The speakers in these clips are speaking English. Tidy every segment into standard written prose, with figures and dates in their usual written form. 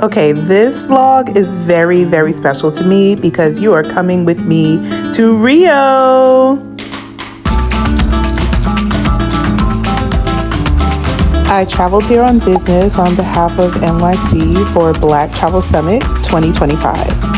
Okay, this vlog is very, very special to me because you are coming with me to Rio. I traveled here on business on behalf of NYC for Black Travel Summit 2025.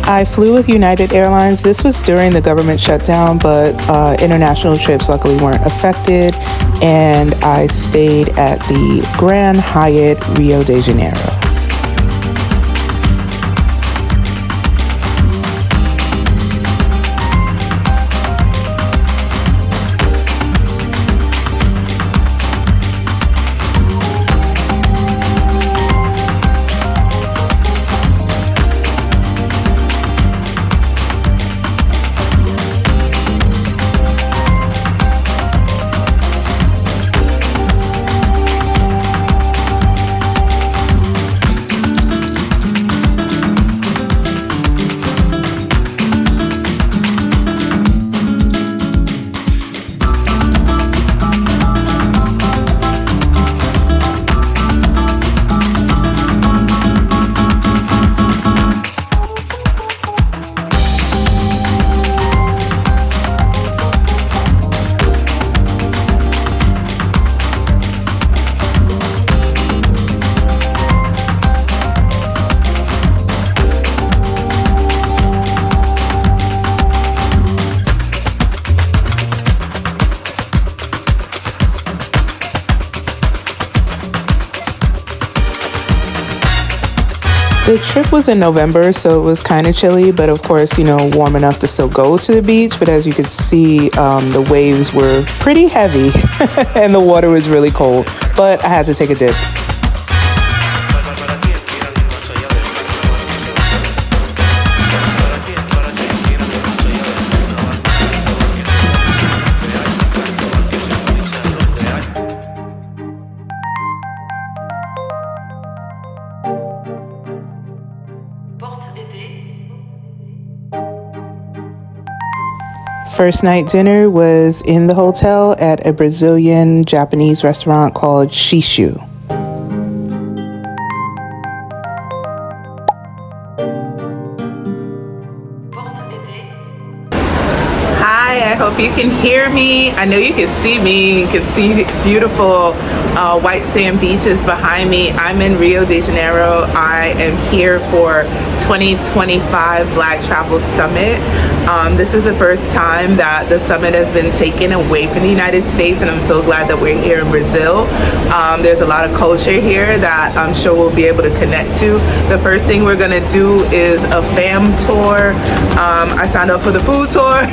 I flew with United Airlines. This was during the government shutdown, but international trips luckily weren't affected, and I stayed at the Grand Hyatt Rio de Janeiro. The trip was in November, so it was kind of chilly, but of course, warm enough to still go to the beach. But as you could see, the waves were pretty heavy and the water was really cold, but I had to take a dip. First night dinner was in the hotel at a Brazilian Japanese restaurant called Shishu. Hi, I hope you can hear me. I know you can see me. You can see beautiful white sand beaches behind me. I'm in Rio de Janeiro. I am here for 2025 Black Travel Summit. This is the first time that the summit has been taken away from the United States, and I'm so glad that we're here in Brazil. There's a lot of culture here that I'm sure we'll be able to connect to. The first thing we're gonna do is a fam tour. I signed up for the food tour.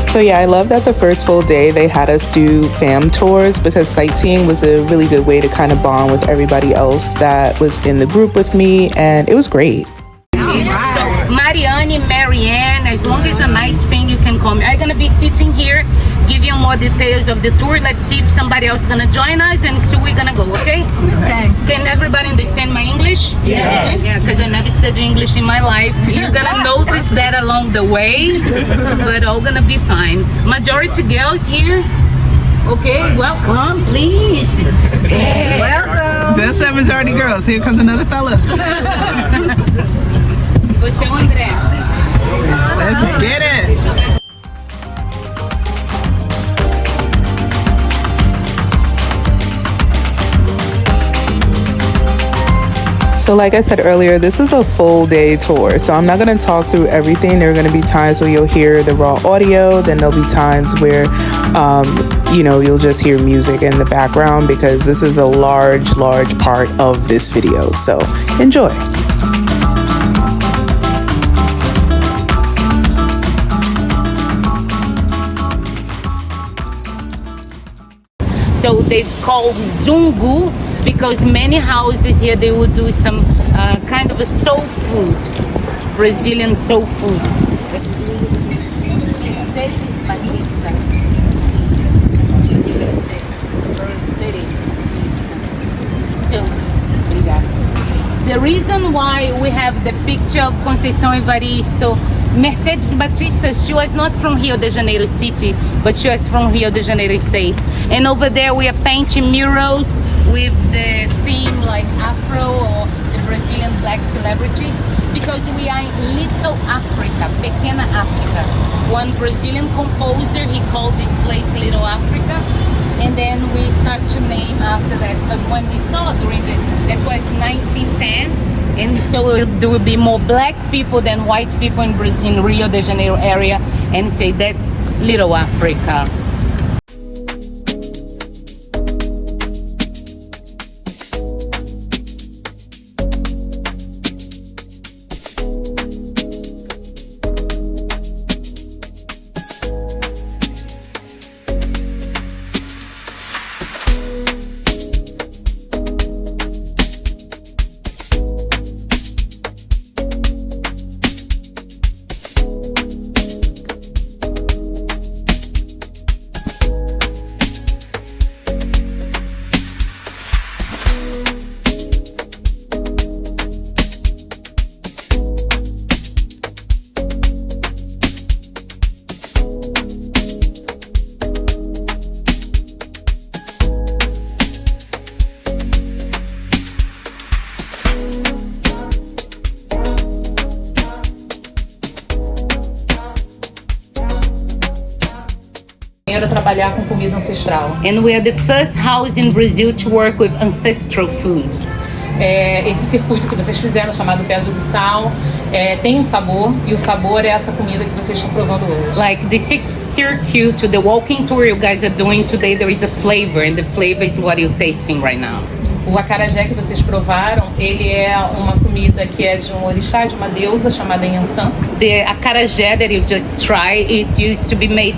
So yeah, I love that the first full day they had us do fam tours because sightseeing was a really good way to kind of bond with everybody else that was in the group with me, and it was great. So Marianne, Marianne, as long as a nice thing, you can call me. I'm gonna be sitting here, give you more details of the tour. Let's see if somebody else is gonna join us, and so we're gonna go, okay? Okay. Can everybody understand my English? Yes. Yeah, because I never studied English in my life. You're gonna notice that along the way, but all gonna be fine. Majority girls here. Okay, welcome, please. Welcome. Just a majority girls. Here comes another fella. Você é o André. Let's get it. So like I said earlier, this is a full day tour, so I'm not going to talk through everything. There are going to be times where you'll hear the raw audio, then there'll be times where you'll just hear music in the background because this is a large part of this video, so enjoy. So they call Zungu because many houses here they would do some kind of a soul food, Brazilian soul food. The reason why we have the picture of Conceição Evaristo, Mercedes Batista, she was not from Rio de Janeiro city, but she was from Rio de Janeiro state. And over there we are painting murals with the theme like Afro or the Brazilian black celebrities, because we are in Little Africa, Pequena Africa. One Brazilian composer, he called this place Little Africa, and then we start to name after that, because when we saw that was 1910, and so there will be more black people than white people in Brazil, in Rio de Janeiro area, and say that's Little Africa. A trabalhar com comida ancestral. And we are the first house in Brazil to work with ancestral food. Esse circuito que vocês fizeram, chamado Pedra do Sal, tem um sabor, e o sabor é essa comida que vocês estão provando hoje. Like the circuit to the walking tour you guys are doing today, there is a flavor, and the flavor is what you're tasting right now. O acarajé que vocês provaram, ele é uma comida que é de um orixá, de uma deusa chamada Yansan. The acarajé that you just tried, it used to be made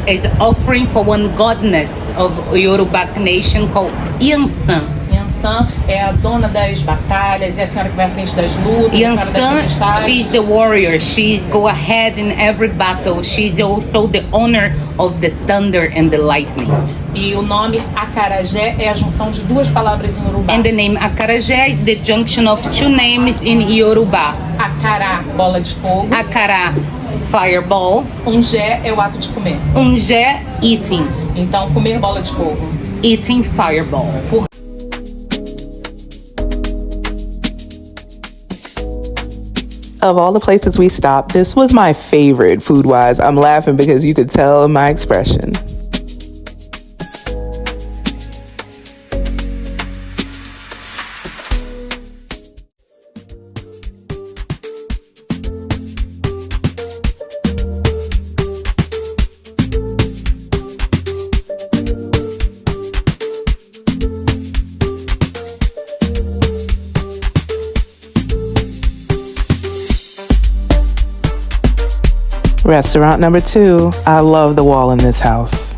as offering for one goddess of Yoruba nation called Yansan. Yansan é a dona das batalhas, é a senhora que vai à frente das lutas, a senhora das Yansan, tempestades. she's the warrior. She go ahead in every battle. She's also the owner of the thunder and the lightning. E o nome acarajé é a junção de duas palavras em Yorubá. And the name acarajé is the junction of two names in Yoruba. Acará, bola de fogo. Akara, fireball. Jé é o ato de comer. Jé, eating. Então, comer bola de fogo. Eating fireball. Of all the places we stopped, this was my favorite food-wise. I'm laughing because you could tell in my expression. Restaurant number 2. I love the wall in this house.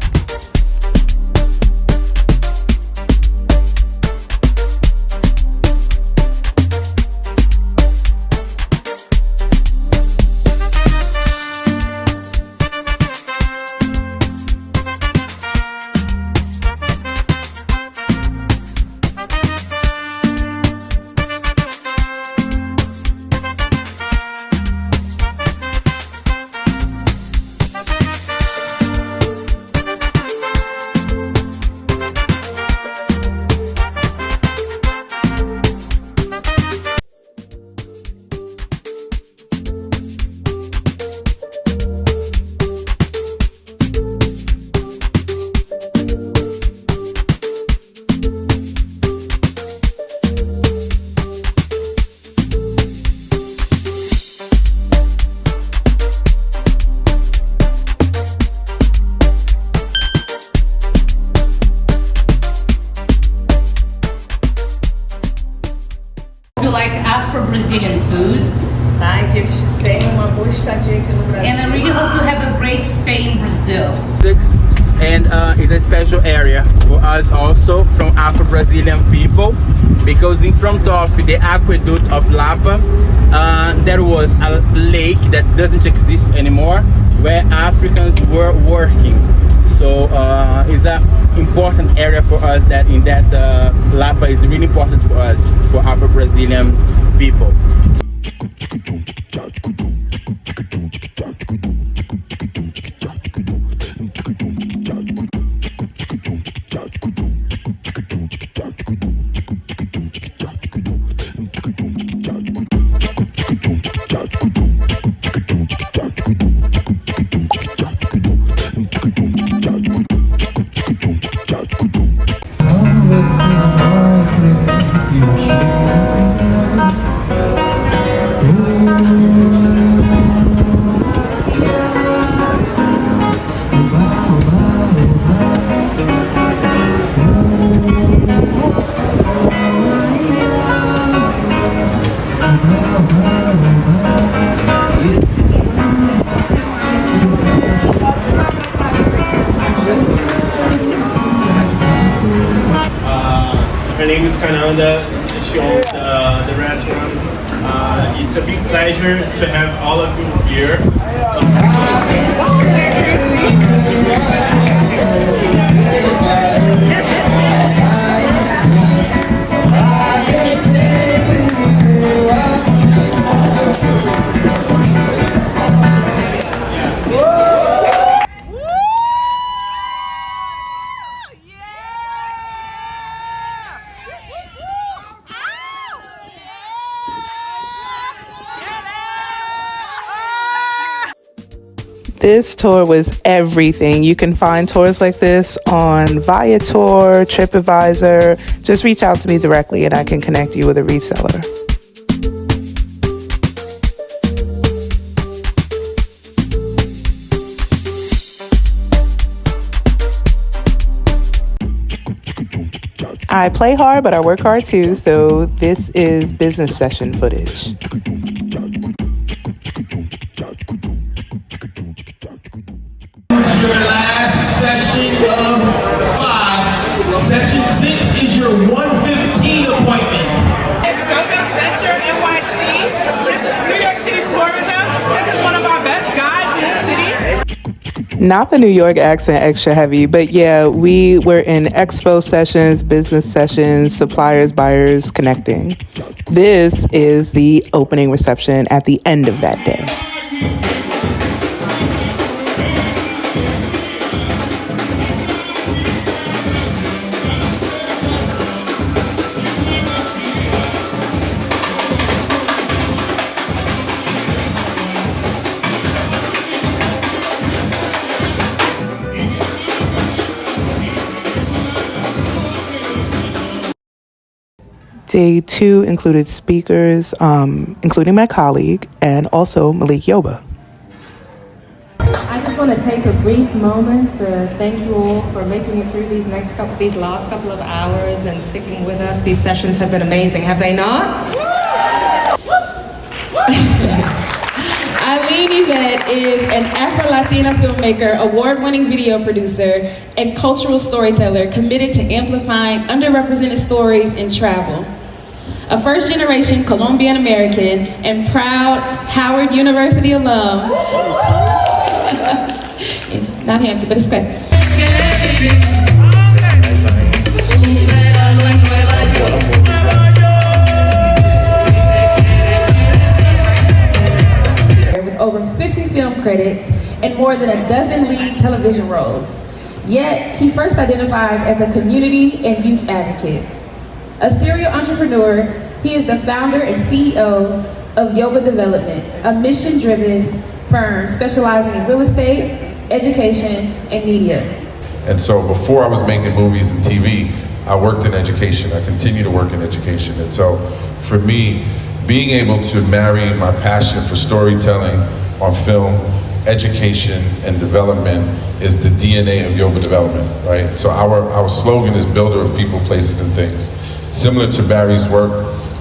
You like Afro-Brazilian food, Ai, que eles têm uma boa estadia aqui no Brasil. and I really hope you have a great stay in Brazil. And it's a special area for us also from Afro-Brazilian people, because in front of the aqueduct of Lapa there was a lake that doesn't exist anymore where Africans were working. So it's an important area for us. That in that Lapa is really important for us, for Afro-Brazilian people. Her name is Kananda. She owns the restaurant. It's a big pleasure to have all of you here. This tour was everything. You can find tours like this on Viator, TripAdvisor. Just reach out to me directly and I can connect you with a reseller. I play hard, but I work hard too, so this is business session footage. Your last session of 5. Session 6 is your 1:15 appointment. It's Dope Venture NYC. This is New York City Tourism. This is one of our best guides in the city. Not the New York accent extra heavy, but yeah, we were in expo sessions, business sessions, suppliers, buyers connecting. This is the opening reception at the end of that day. Day 2 included speakers, including my colleague, and also Malik Yoba. I just want to take a brief moment to thank you all for making it through these last couple of hours and sticking with us. These sessions have been amazing, have they not? Eileen Yvette is an Afro-Latina filmmaker, award-winning video producer, and cultural storyteller committed to amplifying underrepresented stories in travel. A first-generation Colombian American and proud Howard University alum. Not Hampton, but it's okay. With over 50 film credits and more than a dozen lead television roles. Yet, he first identifies as a community and youth advocate. A serial entrepreneur, he is the founder and CEO of Yoba Development, a mission-driven firm specializing in real estate, education, and media. And so before I was making movies and TV, I worked in education. I continue to work in education. And so for me, being able to marry my passion for storytelling on film, education, and development is the DNA of Yoba Development, right? So our slogan is builder of people, places, and things. Similar to Barry's work,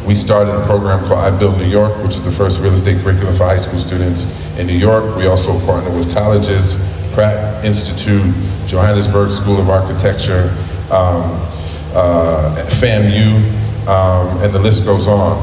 we started a program called I Build New York, which is the first real estate curriculum for high school students in New York. We also partner with colleges, Pratt Institute, Johannesburg School of Architecture, FAMU, and the list goes on.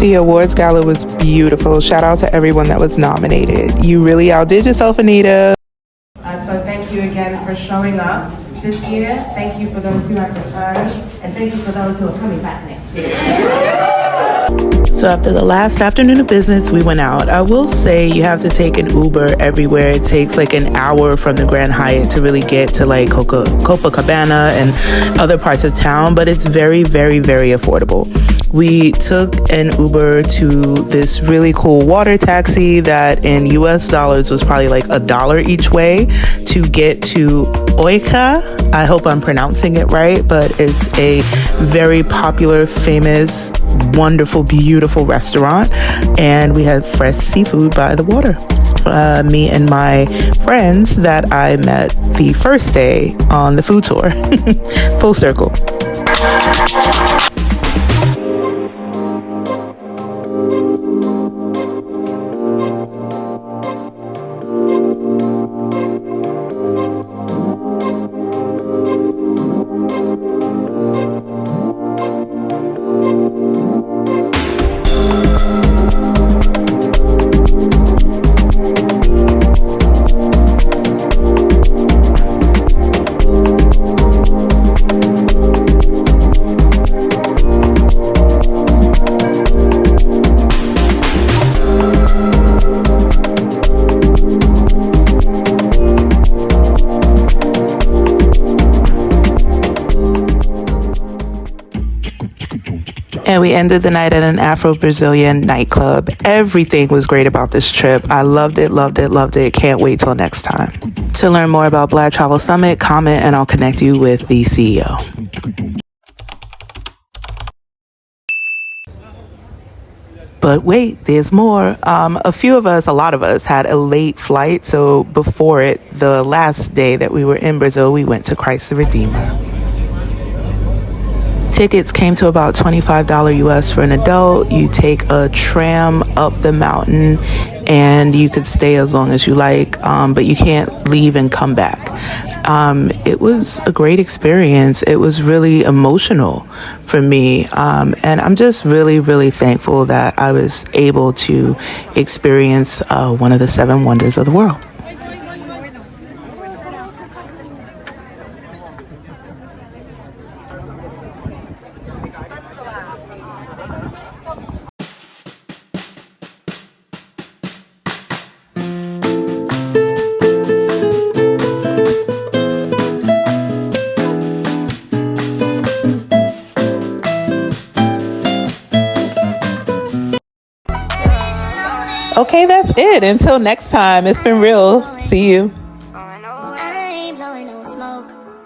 The awards gala was beautiful. Shout out to everyone that was nominated. You really outdid yourself, Anita. So thank you again for showing up this year. Thank you for those who have returned, and thank you for those who are coming back next year. So after the last afternoon of business, we went out. I will say you have to take an Uber everywhere. It takes like an hour from the Grand Hyatt to really get to like Copacabana and other parts of town, but it's very, very, very affordable. We took an Uber to this really cool water taxi that in US dollars was probably like $1 each way to get to Oika. I hope I'm pronouncing it right, but it's a very popular, famous, wonderful, beautiful restaurant. And we had fresh seafood by the water. Me and my friends that I met the first day on the food tour. Full circle. And we ended the night at an Afro-Brazilian nightclub. Everything was great about this trip. I loved it, loved it, loved it. Can't wait till next time. To learn more about Black Travel Summit, comment and I'll connect you with the CEO. But wait, there's more. A lot of us had a late flight. So before it, the last day that we were in Brazil, we went to Christ the Redeemer. Tickets came to about $25 US for an adult. You take a tram up the mountain and you could stay as long as you like, but you can't leave and come back. It was a great experience. It was really emotional for me. And I'm just really, really thankful that I was able to experience one of the 7 wonders of the world. Okay, that's it. Until next time, it's been real. See you.